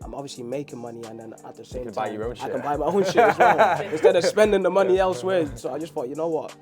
I'm obviously making money, and then at the same time, buy your own shit. I can buy my own shit as well instead of spending the money elsewhere. So I just thought, you know what,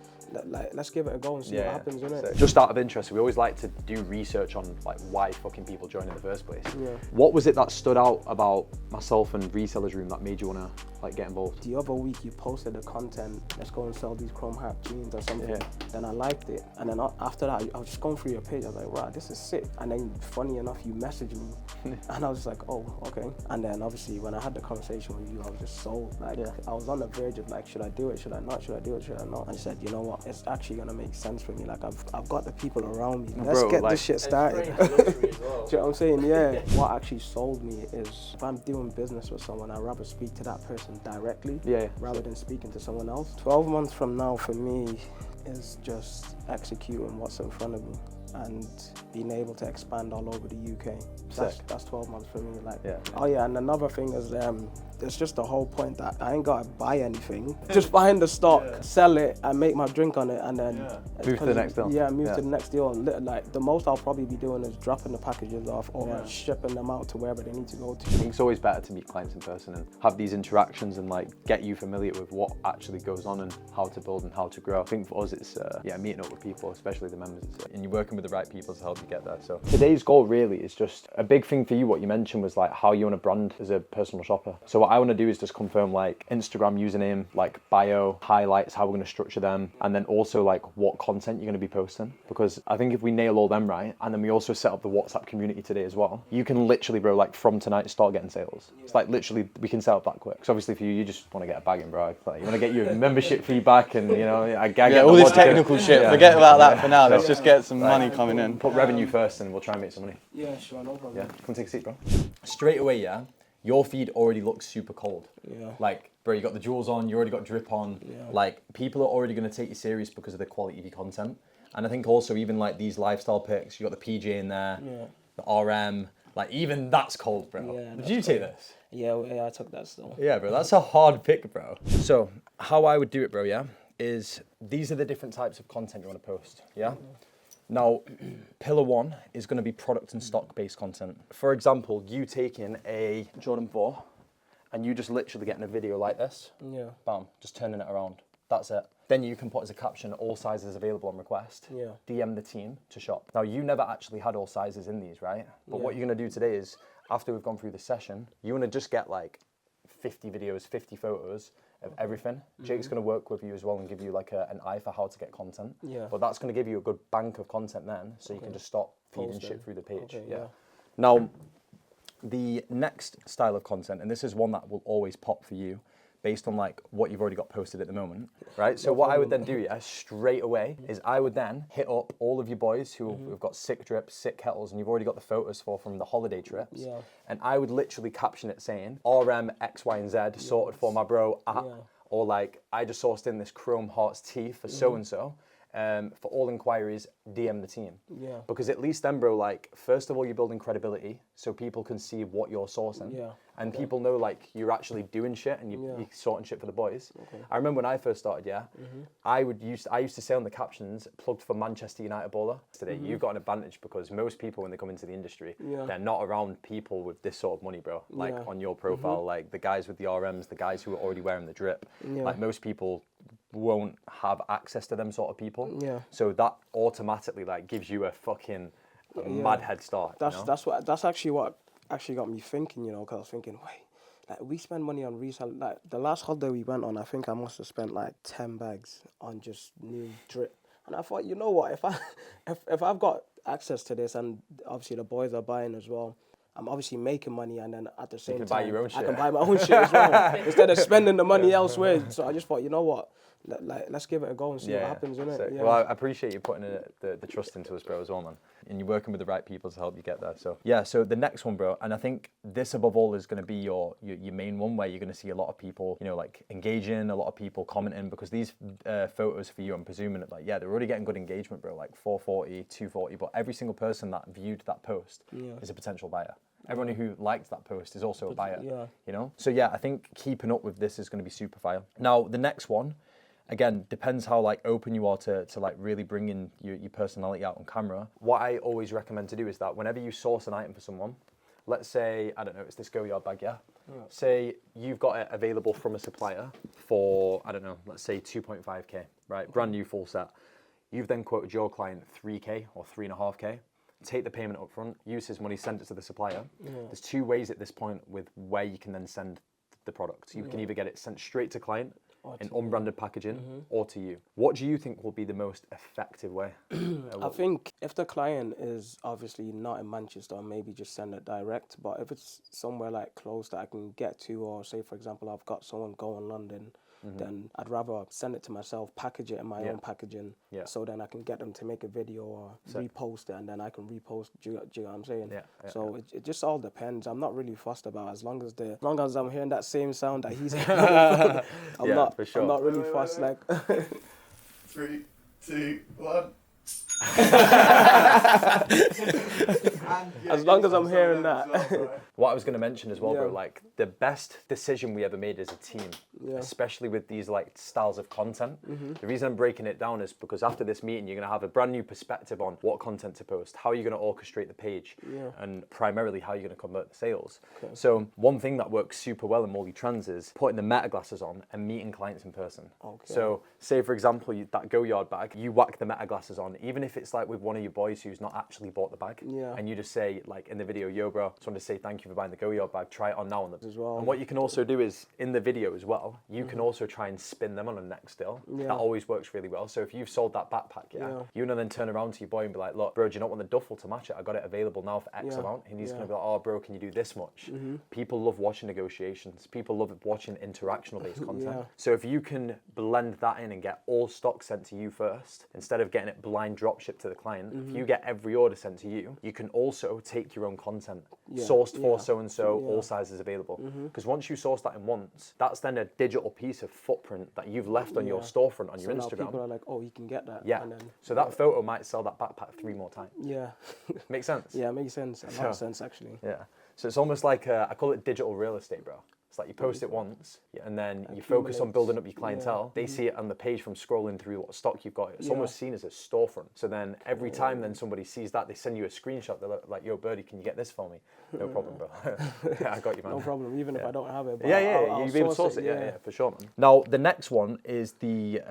let's give it a go and see what happens, innit? So just out of interest, we always like to do research on like why fucking people join in the first place. Yeah. What was it that stood out about myself and Resellers Room that made you wanna like get involved? The other week you posted the content, let's go and sell these chrome hat jeans or something. Yeah. Then I liked it, and then after that I was just going through your page. I was like, wow, this is sick. And then funny enough, you messaged me, and I was just like, oh, okay. And then obviously when I had the conversation with you, I was just sold. Like I was on the verge of like, should I do it? Should I not? Should I do it? Should I not? I just said, you know what? It's actually gonna make sense for me. Like I've got the people around me. Let's get this shit started. Do you know what I'm saying? Yeah. What actually sold me is if I'm doing business with someone, I'd rather speak to that person directly rather than speaking to someone else. 12 months from now for me is just executing what's in front of me and being able to expand all over the UK. That's 12 months for me. Like, oh yeah, and another thing is it's just the whole point that I ain't gotta buy anything. Just buying the stock, sell it, and make my drink on it, and then move to the next deal. Yeah, move to the next deal. Like the most I'll probably be doing is dropping the packages off or shipping them out to wherever they need to go to. I think it's always better to meet clients in person and have these interactions and like get you familiar with what actually goes on and how to build and how to grow. I think for us it's meeting up with people, especially the members, and you're working with the right people to help you get there. So today's goal really is just a big thing for you. What you mentioned was like how you want to brand as a personal shopper. So what I want to do is just confirm like Instagram username, like bio, highlights, how we're going to structure them, and then also like what content you're going to be posting. Because I think if we nail all them right, and then we also set up the WhatsApp community today as well, you can literally, bro, like from tonight start getting sales. It's like literally we can set up that quick. So obviously for you, you just want to get a bag in, bro. Like, you want to get your membership feedback, and you know, I get all this technical shit. Forget about that for now. Let's just get some money coming in. Put revenue first, and we'll try and make some money. Yeah, sure, no problem. Yeah, come take a seat, bro. Straight away, your feed already looks super cold. Yeah. Like, bro, you got the jewels on, you already got drip on. Yeah. Like, people are already going to take you serious because of the quality of your content. And I think also even like these lifestyle pics, you got the PJ in there, the RM, like even that's cold, bro. Yeah, did you take this? Yeah, I took that still. Yeah, bro, that's a hard pick, bro. So how I would do it, bro, is these are the different types of content you want to post, Now, pillar one is going to be product and stock-based content. For example, you taking a Jordan 4 and you just literally getting a video like this. Yeah. Bam, just turning it around. That's it. Then you can put as a caption, all sizes available on request. Yeah. DM the team to shop. Now, you never actually had all sizes in these, right? But what you're going to do today is, after we've gone through the session, you want to just get like 50 videos, 50 photos of everything. Jake's going to work with you as well and give you like an eye for how to get content. Yeah. But that's going to give you a good bank of content then, so you can just start feeding shit through the page. Now, the next style of content, and this is one that will always pop for you, based on like what you've already got posted at the moment, right? So what I would then do, straight away, is I would then hit up all of your boys who have got sick drips, sick kettles, and you've already got the photos from the holiday trips. Yeah. And I would literally caption it saying, RM X, Y, and Z sorted for my bro at, or like, I just sourced in this Chrome Hearts tee for so-and-so. For all inquiries, DM the team. Yeah. Because at least then, bro, like, first of all, you're building credibility so people can see what you're sourcing. Yeah. And people know, like, you're actually doing shit and you're sorting shit for the boys. Okay. I remember when I first started, I used to say on the captions, plugged for Manchester United baller. Today, you've got an advantage because most people, when they come into the industry, they're not around people with this sort of money, bro. Like, on your profile, like, the guys with the RMs, the guys who are already wearing the drip. Yeah. Like, most people won't have access to them sort of people. Yeah. So that automatically like gives you a fucking mad head start. That's actually what got me thinking, you know, because I was thinking, wait, like we spend money on resale. Like the last holiday we went on, I think I must have spent like 10 bags on just new drip. And I thought, you know what, if I've got access to this, and obviously the boys are buying as well, I'm obviously making money, and then at the same time, buy your own shit. I can buy my own shit as well instead of spending the money elsewhere. So I just thought, you know what, let's give it a go and see what happens, innit? Well, I appreciate you putting the trust into us, bro, as well, man. And you're working with the right people to help you get there. So so the next one, bro, and I think this above all is going to be your main one, where you're going to see a lot of people, you know, like engaging, a lot of people commenting, because these photos for you, I'm presuming that, like, they're already getting good engagement, bro, like 440, 240, but every single person that viewed that post is a potential buyer. Everyone who liked that post is also a buyer, you know? So I think keeping up with this is going to be super fire. Now, the next one, again, depends how like open you are to like really bringing your personality out on camera. What I always recommend to do is that whenever you source an item for someone, let's say, I don't know, it's this Go Yard bag, yeah? Say you've got it available from a supplier for, I don't know, let's say 2.5K, right? Brand new full set. You've then quoted your client 3K or 3.5K. Take the payment up front, use his money, send it to the supplier. There's two ways at this point with where you can then send the product. You can either get it sent straight to client in unbranded packaging or to you. What do you think will be the most effective way? I think if the client is obviously not in Manchester, maybe just send it direct. But if it's somewhere like close that I can get to, or say for example I've got someone going London, then I'd rather send it to myself, package it in my own packaging, so then I can get them to make a video or repost it, and then I can repost. Do you know what I'm saying? So it just all depends. I'm not really fussed about as long as I'm hearing that same sound that he's hearing. I'm not really fussed. Like 3, 2, 1. As long as I'm hearing that. What I was going to mention as well, bro, like the best decision we ever made as a team, especially with these like styles of content. The reason I'm breaking it down is because after this meeting, you're going to have a brand new perspective on what content to post, how you're going to orchestrate the page, and primarily how you're going to convert the sales. So one thing that works super well in multi-trans is putting the meta glasses on and meeting clients in person. So say for example, that Go Yard bag, you whack the meta glasses on, even if it's like with one of your boys who's not actually bought the bag, and you just say like in the video, yo bro, just want to say thank you for buying the Go Yard bag, try it on now. As well. And what you can also do is in the video as well, you can also try and spin them on a next still. That always works really well. So if you've sold that backpack, you know, then turn around to your boy and be like, look bro, do you not want the duffel to match it? I got it available now for X amount. And he's going to be like, oh bro, can you do this much? People love watching negotiations. People love watching interactional based content. So if you can blend that in and get all stock sent to you first, instead of getting it blind drop shipped to the client, if you get every order sent to you, you can also take your own content, sourced for so-and-so, all sizes available. Because once you source that in once, that's then a digital piece of footprint that you've left on your storefront on your now Instagram. People are like, oh, you can get that. And then, so that photo might sell that backpack 3 more times. Makes sense? Yeah, it makes sense. A lot of sense, actually. So it's almost like, I call it digital real estate, bro. It's like you post it once, and then you focus on building up your clientele. They see it on the page from scrolling through what stock you've got. It's almost seen as a storefront. So then every time then somebody sees that, they send you a screenshot. They're like, yo, Birdie, can you get this for me? No problem, bro. I got you, man. No problem, even if I don't have it. But You'll be able to source it. Yeah, for sure, man. Now, the next one is the,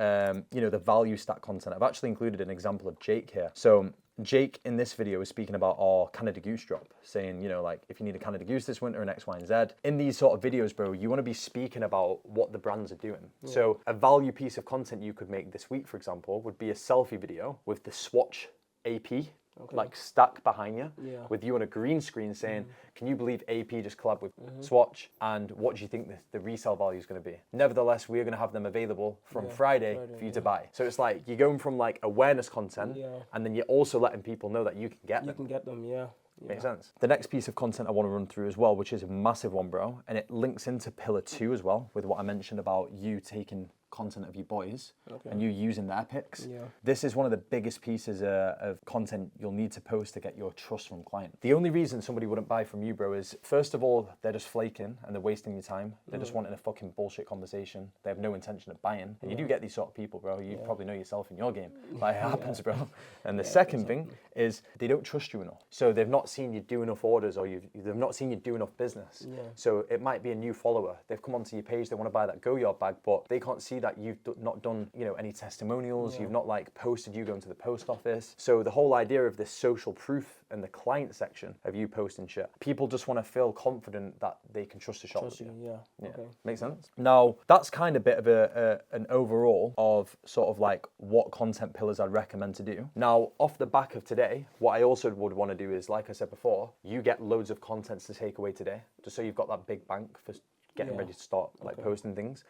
the value stack content. I've actually included an example of Jake here. So Jake in this video is speaking about our Canada Goose drop, saying, you know, like if you need a Canada Goose this winter and X, Y, and Z. In these sort of videos, bro, you want to be speaking about what the brands are doing. So a value piece of content you could make this week, for example, would be a selfie video with the Swatch AP. Like stack behind you with you on a green screen saying, can you believe AP just collabed with Swatch, and what do you think the resale value is going to be? Nevertheless, we're going to have them available from Friday for you to buy. So it's like you're going from like awareness content and then you're also letting people know that you can get them. You can get them, Makes sense. The next piece of content I want to run through as well, which is a massive one, bro, and it links into pillar 2 as well with what I mentioned about you taking content of your boys and you using their pics. This is one of the biggest pieces of content you'll need to post to get your trust from client. The only reason somebody wouldn't buy from you, bro, is first of all, they're just flaking and they're wasting your time. They're just wanting a fucking bullshit conversation. They have no intention of buying. And you do get these sort of people, bro. You probably know yourself in your game. Like it happens, bro. And the second thing is they don't trust you enough. So they've not seen you do enough orders, or they've not seen you do enough business. So it might be a new follower. They've come onto your page, they want to buy that Go Yard bag, but they can't see that you've not done, you know, any testimonials. You've not like posted you going to the post office. So the whole idea of this social proof and the client section of you posting shit, people just want to feel confident that they can trust the shop. Trust you, Makes sense. Now that's kind of a bit of an overall of sort of like what content pillars I'd recommend to do. Now off the back of today, what I also would want to do is, like I said before, you get loads of content to take away today, just so you've got that big bank for getting ready to start like posting things.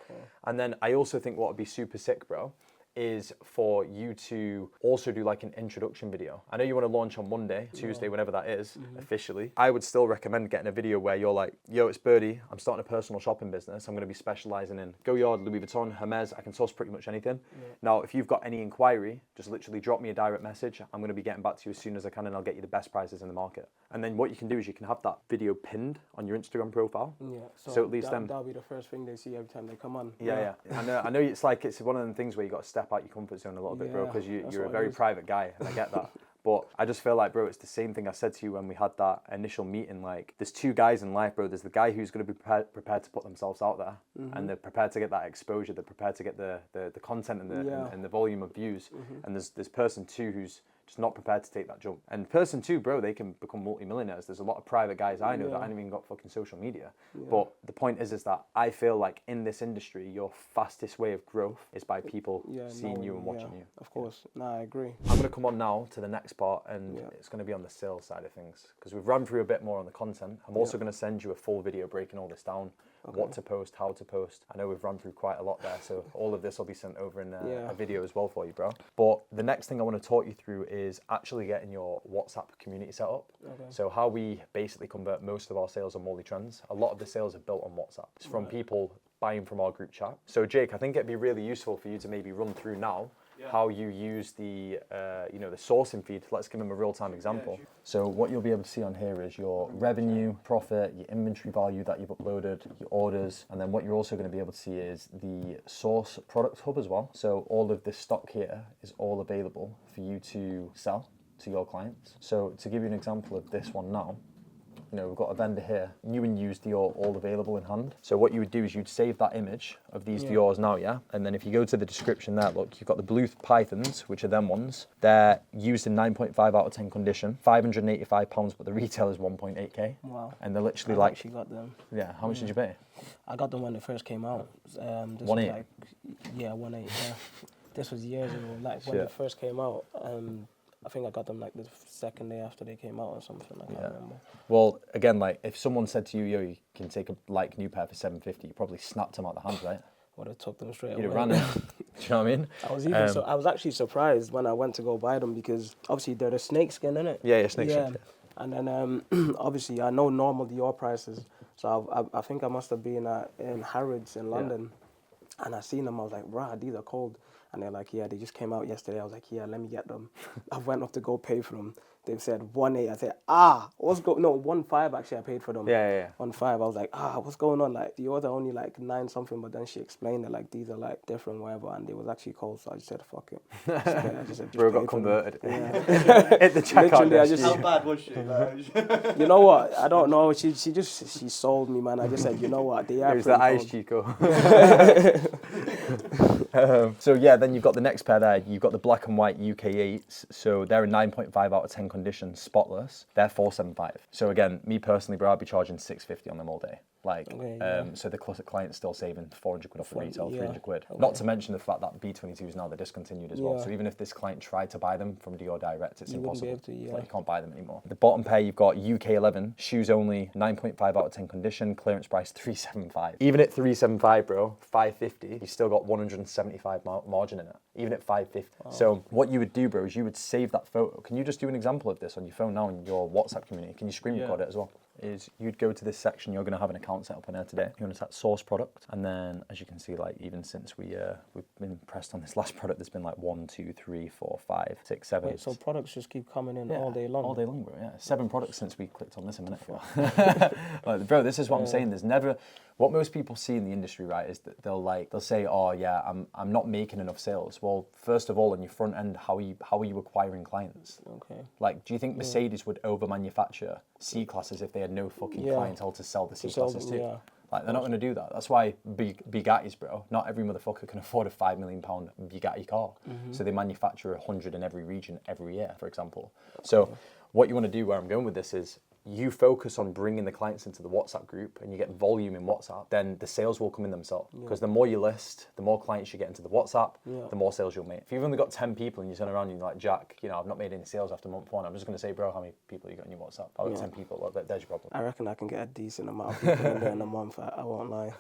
And then I also think what would be super sick, bro, is for you to also do like an introduction video. I know you want to launch on Monday, Tuesday, whenever that is, officially. I would still recommend getting a video where you're like, yo, it's Birdie, I'm starting a personal shopping business. I'm going to be specializing in Go Yard, Louis Vuitton, Hermes. I can source pretty much anything. Now, if you've got any inquiry, just literally drop me a direct message. I'm going to be getting back to you as soon as I can, and I'll get you the best prices in the market. And then what you can do is you can have that video pinned on your Instagram profile. So at least that'll be the first thing they see every time they come on. I know it's like, it's one of the things where you got to step out your comfort zone a little bit, bro, because you're a very private guy, and I get that. But I just feel like, bro, it's the same thing I said to you when we had that initial meeting. Like, there's two guys in life, bro. There's the guy who's going to be prepared to put themselves out there, and they're prepared to get that exposure. They're prepared to get the content and the volume of views. And there's person two who's just not prepared to take that jump. And person two, bro, they can become multi-millionaires. There's a lot of private guys I know that haven't even got fucking social media. But the point is that I feel like in this industry, your fastest way of growth is by people seeing you and watching you. Of course. No, I agree. I'm going to come on now to the next part, and it's going to be on the sales side of things, because we've run through a bit more on the content. I'm also going to send you a full video breaking all this down, what to post, how to post. I know we've run through quite a lot there, so all of this will be sent over in a video as well for you, bro. But the next thing I want to talk you through is actually getting your WhatsApp community set up. So how we basically convert most of our sales on Molly Trends, a lot of the sales are built on WhatsApp. It's from people buying from our group chat. So Jake, I think it'd be really useful for you to maybe run through now how you use the the sourcing feed. Let's give them a real-time example. So what you'll be able to see on here is your revenue, profit, your inventory value that you've uploaded, your orders, and then what you're also going to be able to see is the source product hub as well. So all of this stock here is all available for you to sell to your clients. So to give you an example of this one now, we've got a vendor here, new and used Dior, all available in hand. So what you would do is you'd save that image of these Diors now, and then if you go to the description there, look, you've got the blue pythons, which are them ones. They're used in 9.5 out of 10 condition, £585, but the retail is 1.8k. Wow. And they're literally I actually got them. Yeah, how much did you pay? I got them when they first came out. This 1.8? was like, 1.8, yeah. This was years ago, like when they first came out. I think I got them like the second day after they came out or something. I can't remember. Well, again, like if someone said to you, yo, you can take a like new pair for $750, you probably snapped them out the hand, right? Would have took them straight You'd away. have ran it. Do you know what I mean? I was actually surprised when I went to go buy them, because obviously they're the snakeskin, innit? Yeah, snakeskin. Yeah. And then obviously I know normal Dior prices, so I think I must have been in Harrods in London, and I seen them. I was like, rah, these are cold. And they're like, yeah, they just came out yesterday. I was like, yeah, let me get them. I went up to go pay for them. They said 1.8. I said, what's going? No, 1.5 actually. I paid for them. Yeah. 1.5. I was like, what's going on? Like the other only like 9 something, but then she explained that like these are like different, whatever, and it was actually cold. So I just said, fuck it. I just said, Bro got converted. Yeah. Hit the checkout desk. How bad was she? Like, You know what? I don't know. She sold me, man. I just said, you know what? They are It was the pretty ice, cold. Chico. So yeah, then you've got the next pair there. You've got the black and white UK 8s. So they're a 9.5 out of 10 condition, spotless. They're 475. So again, me personally, bro, I'd be charging 650 on them all day. Like, so the client's still saving 400 quid off the retail, 300 quid. Not to mention the fact that B22s now, they're discontinued as well. So even if this client tried to buy them from Dior Direct, it's impossible. Wouldn't be able to, Like, you can't buy them anymore. The bottom pair, you've got UK 11, shoes only, 9.5 out of 10 condition, clearance price 375. Even at 375, bro, 550, you still got 175 margin in it. Even at 550. So what you would do, bro, is you would save that photo. Can you just do an example of this on your phone now in your WhatsApp community? Can you screen record it as well? Is you'd go to this section, you're going to have an account set up on there today. You're going to type source product, and then as you can see, like even since we've been pressed on this last product, there's been like 1, 2, 3, 4, 5, 6, 7. Wait, so products just keep coming in all day long? All day long, bro. Yeah, 7 products since we clicked on this a minute ago. Like, bro, this is what I'm saying. There's never. What most people see in the industry, right, is that they'll say, oh yeah, I'm not making enough sales. Well, first of all, on your front end, how are you acquiring clients? Okay. Like, do you think Mercedes would over manufacture C classes if they had no fucking clientele to sell the C classes to? Yeah. Like, they're not going to do that. That's why Bugattis, bro. Not every motherfucker can afford a £5 million Bugatti car. So they manufacture 100 in every region every year, for example. So what you want to do, where I'm going with this, is you focus on bringing the clients into the WhatsApp group and you get volume in WhatsApp, then the sales will come in themselves. Because the more you list, the more clients you get into the WhatsApp, the more sales you'll make. If you've only got 10 people and you turn around and you're like, Jack, I've not made any sales after month 1, I'm just going to say, bro, how many people you got in your WhatsApp? I've got 10 people. Well, there's your problem. I reckon I can get a decent amount of people in there in a month. I won't lie.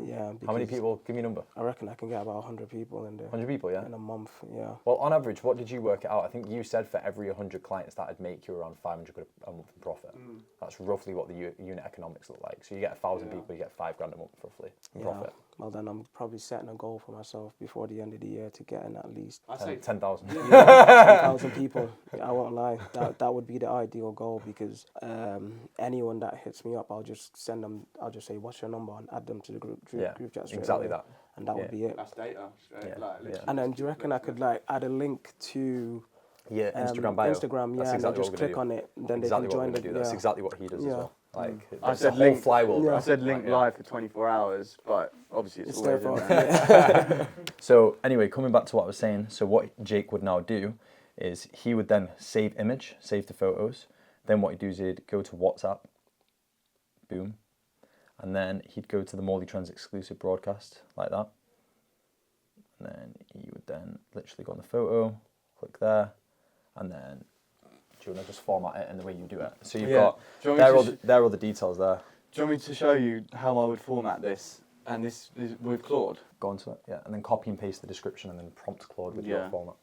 Yeah. How many people? Give me a number. I reckon I can get about 100 people in there. 100 people, yeah? In a month, yeah. Well, on average, what did you work it out? I think you said for every 100 clients that'd make you around 500 quid a month in profit. That's roughly what the unit economics look like. So you get 1,000 people, you get $5 grand a month roughly in profit. Well, then I'm probably setting a goal for myself before the end of the year to get in at least 10,000. 10,000 people. I won't lie. That would be the ideal goal, because anyone that hits me up, I'll just send them. I'll just say, "What's your number?" and add them to the group chat straight exactly away. that. And that would be it. that's data. Straight, And then do you reckon I could like add a link to Yeah, Instagram bio. Instagram, That's yeah, and they exactly just what we're click gonna on do. it, then Exactly they can what join we're gonna do. That's exactly what he does as Yeah. well. Like, I it's a said whole flywheel, bro. I said link Like, live for 24 hours, but obviously it's It's always their in fault. there. So anyway, coming back to what I was saying, so what Jake would now do is he would then save image, save the photos. Then what he'd do is he'd go to WhatsApp, boom, and then he'd go to the Morley Trends exclusive broadcast like that. And then he would then literally go on the photo, click there, and then do you want to just format it in the way you do it? So you've got Do you want me to there are all the details there. Do you want me to show you how I would format this? And this is with Claude. Go onto it, yeah, and then copy and paste the description, and then prompt Claude with your format.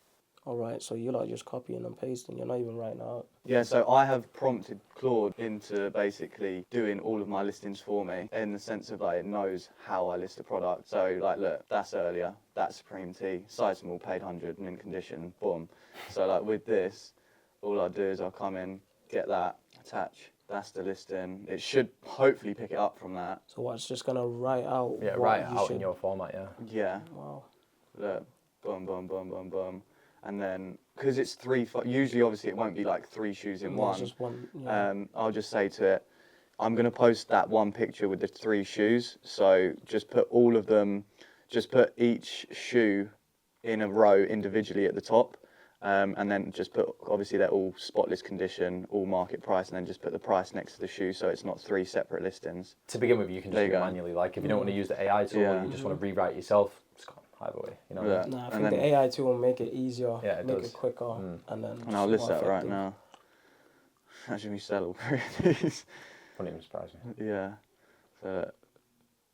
All right, so you're like just copying and pasting. You're not even writing out. Yeah, so I have prompted Claude into basically doing all of my listings for me in the sense of like it knows how I list a product. So like, look, that's earlier, that's Supreme Tea, size small, paid 100, mint condition, boom. So like with this, all I do is I'll come in, get that, attach. That's the listing. It should hopefully pick it up from that. So what's just gonna write out? Yeah, what write it you out should... in your format, yeah. Yeah. Wow. Look, boom, boom, boom, boom, boom. And then, because it's usually obviously it won't be like 3 shoes in one. It's just one. Yeah. I'll just say to it, I'm going to post that one picture with the 3 shoes. So just put all of them, just put each shoe in a row individually at the top. And then just put, obviously they're all spotless condition, all market price, and then just put the price next to the shoe so it's not 3 separate listings. To begin with, you can just do it manually. Like if you don't want to use the AI tool, you just want to rewrite it yourself, just either way, you know. Yeah. Nah, I think the AI tool will make it easier, Yeah, it make does. it quicker, and then. And I'll list more that right effective. now. Imagine we sell all 3 of these. Wouldn't even surprise me. Yeah. So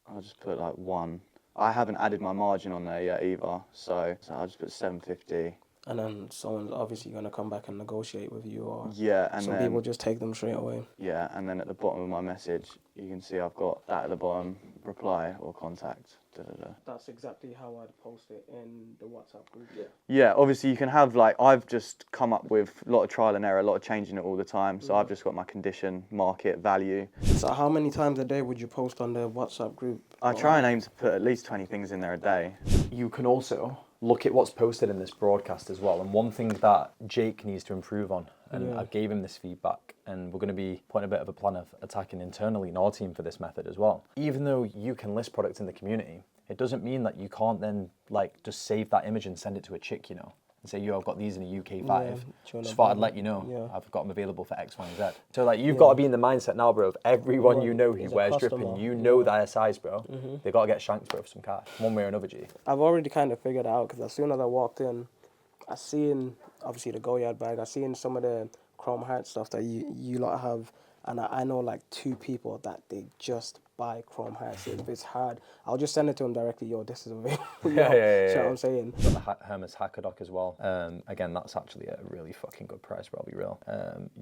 I'll just put like 1. I haven't added my margin on there yet either, so I'll just put 750. And then someone's obviously going to come back and negotiate with you, or Yeah, and some then people just take them straight away. yeah, and then at the bottom of my message, you can see I've got that at the bottom: reply or contact. Da, da, da. That's exactly how I'd post it in the WhatsApp group. Yeah. Yeah, obviously you can have like I've just come up with a lot of trial and error, a lot of changing it all the time. So I've just got my condition, market, value. So how many times a day would you post on the WhatsApp group? I try and aim to put at least 20 things in there a day. You can also look at what's posted in this broadcast as well. And one thing that Jake needs to improve on, and I gave him this feedback, and we're going to be putting a bit of a plan of attacking internally in our team for this method as well. Even though you can list products in the community, it doesn't mean that you can't then like just save that image and send it to a chick, you know, and say, yo, I've got these in a UK 5. Just thought I'd let you know I've got them available for X, Y, and Z. So like you've got to be in the mindset now, bro, of everyone you know who wears dripping, you know their size, bro. They got to get shanked, bro, for some cash, one way or another, G. I've already kind of figured it out, because as soon as I walked in, I seen obviously the Goyard bag. I seen some of the Chrome Heart stuff that you lot have, and I know like 2 people that they just buy Chrome Hearts. If it's hard, I'll just send it to them directly. Yo, this is available. Yeah. See what I'm saying? Got the Hermes Hackadock as well. Again, that's actually a really fucking good price, bro, I'll be real.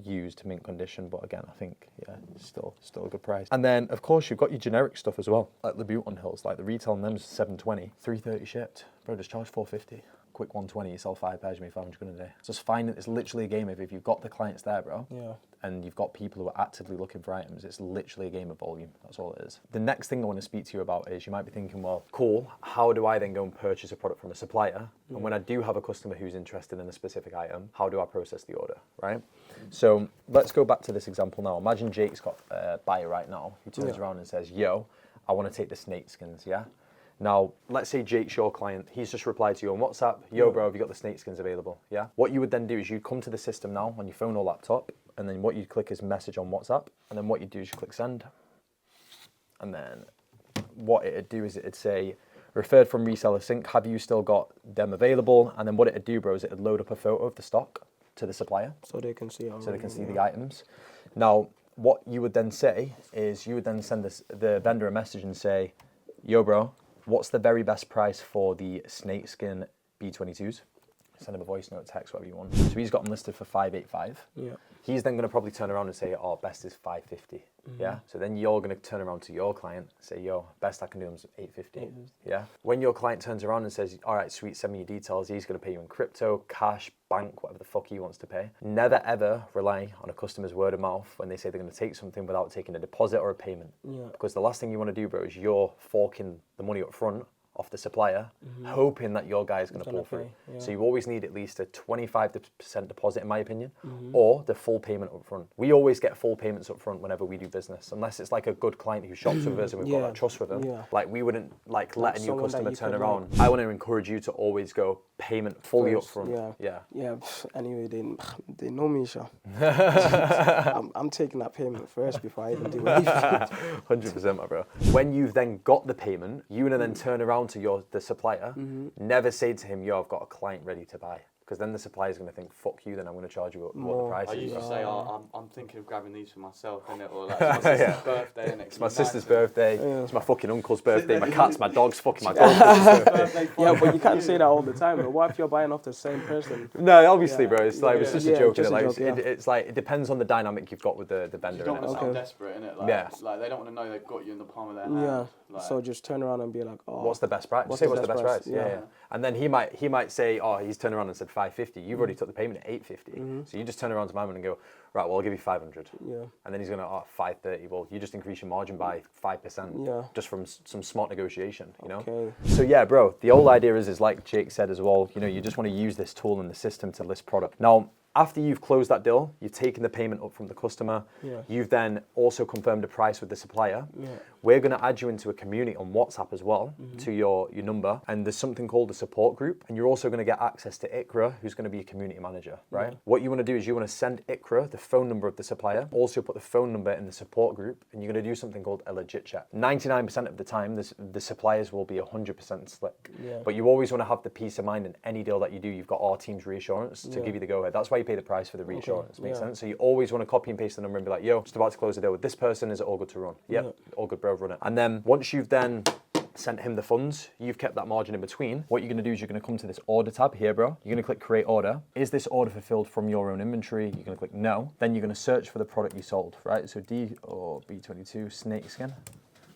Used mint condition, but again, I think, yeah, still a good price. And then, of course, you've got your generic stuff as well, like the boot on Hills. Like the retail on them is $720, $330 shipped. Bro, just charge $450. Quick 120, you sell 5 pairs, you make 500 quid a day. Just find it, it's literally a game of if you've got the clients there, bro. Yeah. And you've got people who are actively looking for items, it's literally a game of volume. That's all it is. The next thing I want to speak to you about is you might be thinking, well, cool, how do I then go and purchase a product from a supplier? And when I do have a customer who's interested in a specific item, how do I process the order, right? So let's go back to this example now. Imagine Jake's got a buyer right now who turns around and says, yo, I want to take the snake skins, yeah? Now, let's say Jake's your client, he's just replied to you on WhatsApp, yo bro, have you got the snake skins available, yeah? What you would then do is you'd come to the system now on your phone or laptop, and then what you'd click is message on WhatsApp, and then what you'd do is you click send. And then what it'd do is it'd say, referred from reseller sync, have you still got them available? And then what it'd do, bro, is it'd load up a photo of the stock to the supplier. So they can see. So they can see the items. Now, what you would then say is you would then send the vendor a message and say, yo bro, what's the very best price for the snakeskin B22s? Send him a voice note, text, whatever you want. So he's got them listed for 585. Yeah. He's then going to probably turn around and say, oh, best is 550. Yeah. So then you're going to turn around to your client and say, yo, best I can do is 850. Yeah. When your client turns around and says, all right, sweet, send me your details. He's going to pay you in crypto, cash, bank, whatever the fuck he wants to pay. Never ever rely on a customer's word of mouth when they say they're going to take something without taking a deposit or a payment. Yeah. Because the last thing you want to do, bro, is you're forking the money up front off the supplier, hoping that your guy is going to pull through. pay, So you always need at least a 25% deposit, in my opinion, or the full payment up front. We always get full payments up front whenever we do business, unless it's like a good client who shops with us and we've got that trust with them. Yeah. Like we wouldn't like let a new someone that customer you turn could, around. I want to encourage you to always go payment fully up First, front. yeah. Yeah. Anyway, they know me, sure. I'm taking that payment first before I even do anything. 100%, my bro. When you've then got the payment, you want to then turn around to the supplier. Never say to him, yo, I've got a client ready to buy. Because then the supplier's going to think, fuck you, then I'm going to charge you what the price I is. usually say, I'm thinking of grabbing these for myself, innit? Or like, it's my sister's birthday, innit? It's my sister's birthday, it's my fucking uncle's birthday, my cat's, my dog's fucking my dog's birthday. Yeah, but you can't say that all the time. But what if you're buying off the same person? No, obviously, bro. It's like it's just a joke. just a Like, joke, yeah. it's like it depends on the dynamic you've got with the vendor. You don't want to sound Okay. desperate, innit? Like, Yeah. like, they don't want to know they've got you in the palm of their hand. Yeah. Like, So just turn around and be like, oh, What's the best price? What's Say the what's the best best price. price? Yeah. Yeah. And then he might say, oh, he's turned around and said 550. You've already took the payment at 850. So you just turn around to my man and go, right, well, I'll give you 500. Yeah. And then he's gonna, 530. Well, you just increase your margin by 5%. Yeah. Just from some smart negotiation, you know. Okay. So yeah, bro. The whole idea is like Jake said as well. You know, you just want to use this tool in the system to list product. Now, after you've closed that deal, you've taken the payment up from the customer. Yeah. You've then also confirmed a price with the supplier. Yeah. We're going to add you into a community on WhatsApp as well to your number. And there's something called a support group. And you're also going to get access to Ikra, who's going to be a community manager, right? What you want to do is you want to send Ikra the phone number of the supplier, also put the phone number in the support group, and you're going to do something called a legit check. 99% of the time, the suppliers will be 100% slick. Yeah. But you always want to have the peace of mind in any deal that you do. You've got our team's reassurance to give you the go-ahead. That's why you pay the price for the reassurance. Makes sense? So you always want to copy and paste the number and be like, yo, just about to close the deal with this person. Is it all good to run? Yep, all good, bro, run it. And then once you've then sent him the funds, you've kept that margin in between. What you're going to do is you're going to come to this order tab here, bro. You're going to click create order. Is this order fulfilled from your own inventory? You're going to click no. Then you're going to search for the product you sold, right? So D or B22 snakeskin.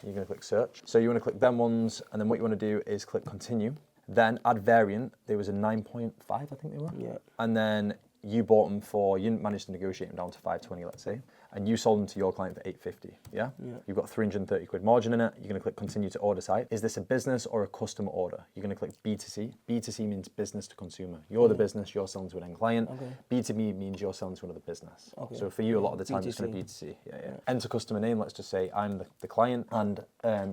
You're going to click search. So you want to click them ones, and then what you want to do is click continue. Then add variant. There was a 9.5, I think they were. Yeah. And then you bought them you managed to negotiate them down to 520, let's say, and you sold them to your client for 850, yeah? You've got 330 quid margin in it. You're going to click continue to order site. Is this a business or a customer order? You're going to click B2C. B2C means business to consumer. You're the business, you're selling to an end client. B2B means you're selling to another business. So for you, a lot of the time, it's going to be B2C. Yeah. Enter customer name. Let's just say I'm the client, and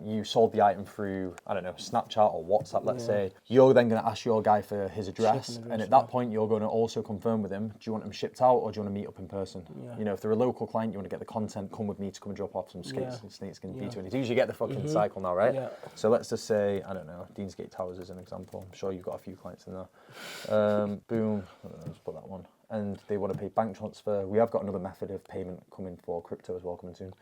you sold the item through, I don't know, Snapchat or WhatsApp, let's say. You're then going to ask your guy for his address, and at that point, you're going to also confirm with him, do you want them shipped out or do you want to meet up in person? You know, if they're a local client, you want to get the content, come with me to come and drop off some snakeskin B22s. You get the fucking cycle now, right? So let's just say, I don't know, Deansgate Towers is an example. I'm sure you've got a few clients in there. Boom, let's put that one. And they want to pay bank transfer. We have got another method of payment coming for crypto as well, coming soon.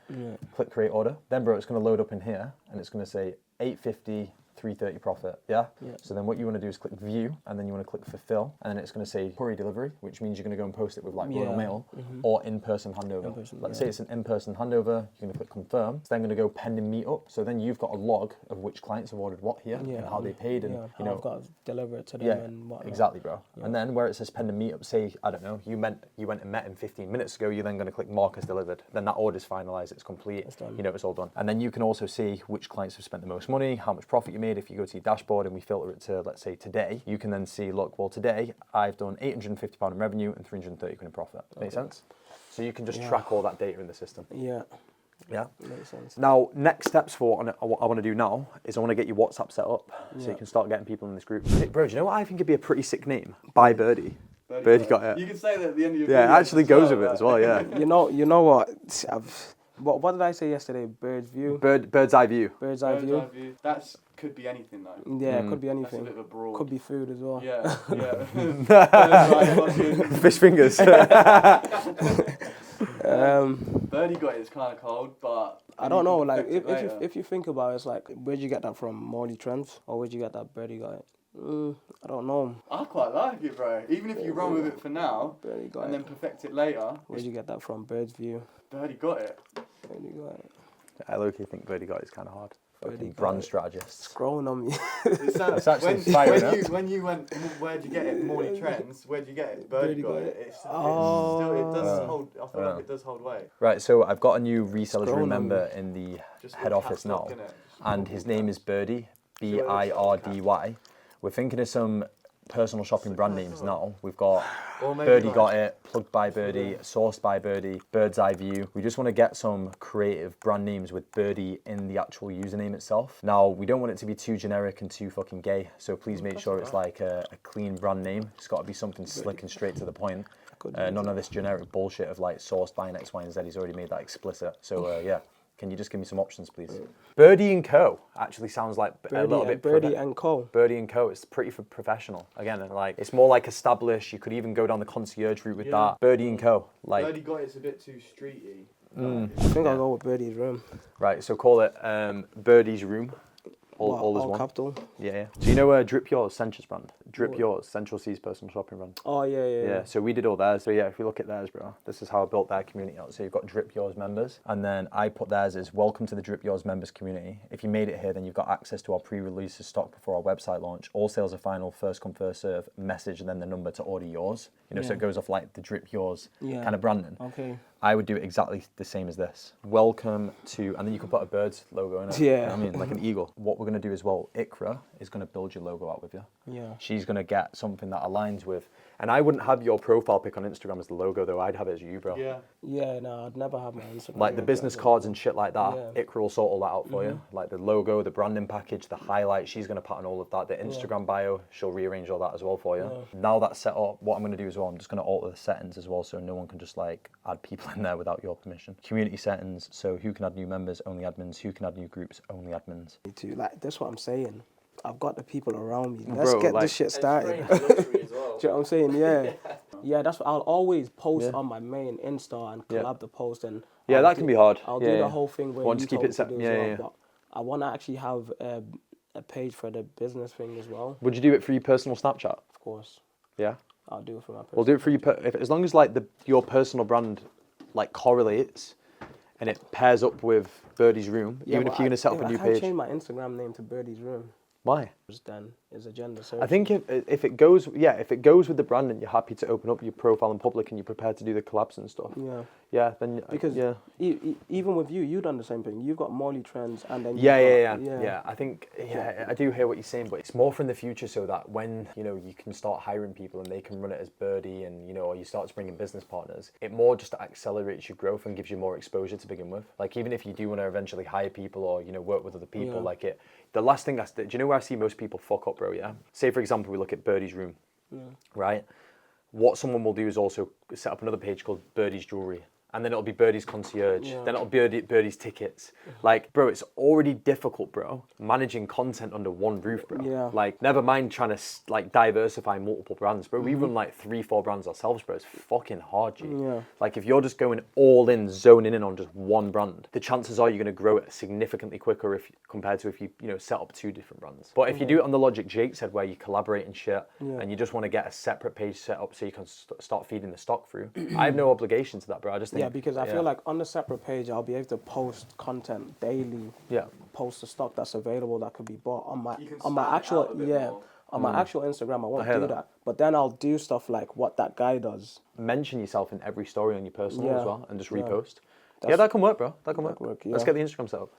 Click create order. Then, bro, it's going to load up in here and it's going to say 850, 330 profit, yeah? So then what you want to do is click view, and then you want to click fulfill, and then it's going to say courier delivery, which means you're going to go and post it with like Royal Mail or in-person handover. Let's say it's an in-person handover, you're going to click confirm. It's then going to go pending meetup. So then you've got a log of which clients have ordered what here and how they paid, and you know, I've got to deliver it to them and whatnot. Exactly, bro. And then where it says pending meetup, say, I don't know, you went and met him 15 minutes ago, you're then going to click mark as delivered. Then that order's finalized, it's complete, you know, it's all done. And then you can also see which clients have spent the most money, how much profit you made. If you go to your dashboard and we filter it to, let's say, today, you can then see, look, well, today I've done £850 in revenue and 330 quid in profit. Make sense? So you can just track all that data in the system. Yeah. Makes sense. Now, next steps for what I want to do now is I want to get your WhatsApp set up so you can start getting people in this group. Hey, bro, do you know what I think would be a pretty sick name? By Birdie. Birdie got it. You can say that at the end of your Yeah, video it actually goes with it as well, yeah. You know what? What did I say yesterday? Bird's view? Bird's eye view. Bird's eye view. That could be anything though. Yeah, it could be anything. That's a bit of a broad. Could be food as well. Yeah. Fish fingers. Birdie got it, it's kind of cold, but I don't know. Like if you think about it, it's like, where'd you get that from? Morley Trends, or where'd you get that Birdie guy? I don't know. I quite like it, bro. Even if you run with it for now and then perfect it later. Where'd you get that from? Bird's view. Birdie got it. Birdie got it. I low-key think Birdie got it is kind of hard. Fucking brand strategists. Scrolling on me. It's actually when you went, where'd you get it? Morley Trends. Where'd you get it? Birdie got it. It does hold. I feel like it does hold weight. Right. So I've got a new resellers room member in the head office now, and his name is Birdie. BIRDY. We're thinking of some personal shopping brand names now. We've got Or maybe Birdie like- Got It, Plugged by Birdie, Sourced by Birdie, Bird's Eye View. We just want to get some creative brand names with Birdie in the actual username itself. Now, we don't want it to be too generic and too fucking gay, so please make sure it's like a clean brand name. It's got to be something slick and straight to the point. None of this generic bullshit of like sourced by an X, Y, and Z. He's already made that explicit. So yeah. Can you just give me some options, please? Birdie and Co. actually sounds like a little bit... Birdie and Co. Birdie and Co. It's pretty professional. Again, like it's more like established. You could even go down the concierge route with that. Birdie and Co. Like, Birdie Got It's a bit too streety. I think I'll go with Birdie's Room. right, so call it Birdie's Room. All as All one. capital. Yeah. So you know Drip Yours, Central's brand? Drip Yours, Central C's personal shopping brand. Oh, yeah. Yeah, so we did all theirs. So yeah, if you look at theirs, bro, this is how I built their community out. So you've got Drip Yours members, and then I put theirs as welcome to the Drip Yours members community. If you made it here, then you've got access to our pre-releases stock before our website launch. All sales are final, first come, first serve, message, and then the number to order yours. You know, so it goes off like the Drip Yours kind of branding. Okay. I would do it exactly the same as this. Welcome to, and then you can put a bird's logo in it. Yeah. You know what I mean, like an eagle. What we're going to do as well, Ikra is going to build your logo out with you. Yeah. She's going to get something that aligns with, and I wouldn't have your profile pic on Instagram as the logo though, I'd have it as you, bro. Yeah. Yeah, no, I'd never have my Instagram. Like the business cards and shit like that, Yeah. Ikra will sort all that out for you. Like the logo, the branding package, the highlight, she's going to pattern all of that. The Instagram bio, she'll rearrange all that as well for you. Now that's set up, what I'm going to do as well, I'm just going to alter the settings as well so no one can just like add people in there without your permission. Community settings, so who can add new members, only admins, who can add new groups, only admins. Like, that's what I'm saying. I've got the people around me. Let's Bro, get like- this shit started. As well. Do you know what I'm saying? Yeah. Yeah, that's what I'll always post on my main Insta and collab the post, and Yeah, I'll that do- can be hard. I'll Yeah, do yeah. the whole thing where Want you to keep told it me set- to do yeah, as well, yeah. but I want to actually have a page for the business thing as well. Would you do it for your personal Snapchat? Of course, Yeah. I'll do it for my. We'll do it for you, as long as like your personal brand like correlates and it pairs up with Birdie's Room, even if you're going to set up a new I can't page. change my Instagram name to Birdie's Room. Why? Then is a gender search. I think if it goes with the brand and you're happy to open up your profile in public and you're prepared to do the collabs and stuff, then because yeah. Even with you've done the same thing. You've got Molly trends, and then Yeah. I think I do hear what you're saying, but it's more from the future so that when you can start hiring people and they can run it as Birdie and or you start to bring in business partners, it more just accelerates your growth and gives you more exposure to begin with. Like even if you do want to eventually hire people or work with other people, like it. The last thing do you know where I see most people fuck up, bro? Yeah. Say for example we look at Birdie's Room, right? What someone will do is also set up another page called Birdie's Jewelry. And then it'll be Birdie's Concierge. Then it'll be Birdie's Tickets. Like, bro, it's already difficult, bro, managing content under one roof, bro. Yeah. Like, never mind trying to, like, diversify multiple brands, bro. We run, like, 3-4 brands ourselves, bro. It's fucking hard, G. Yeah. Like, if you're just going all in, zoning in on just one brand, the chances are you're going to grow it significantly quicker compared to if you, set up 2 different brands. But if you do it on the logic Jake said, where you collaborate and shit, and you just want to get a separate page set up so you can start feeding the stock through, I have no obligation to that, bro. I just think... Yeah, because I feel like on the separate page, I'll be able to post content daily. Yeah. Post the stock that's available that could be bought on my You can on my stand it actual out a bit more. on my actual Instagram. I won't hear do that. But then I'll do stuff like what that guy does. Mention yourself in every story on your personal as well and just repost. That's- That can work, bro. That can work. work, Let's yeah. get the Instagram set up.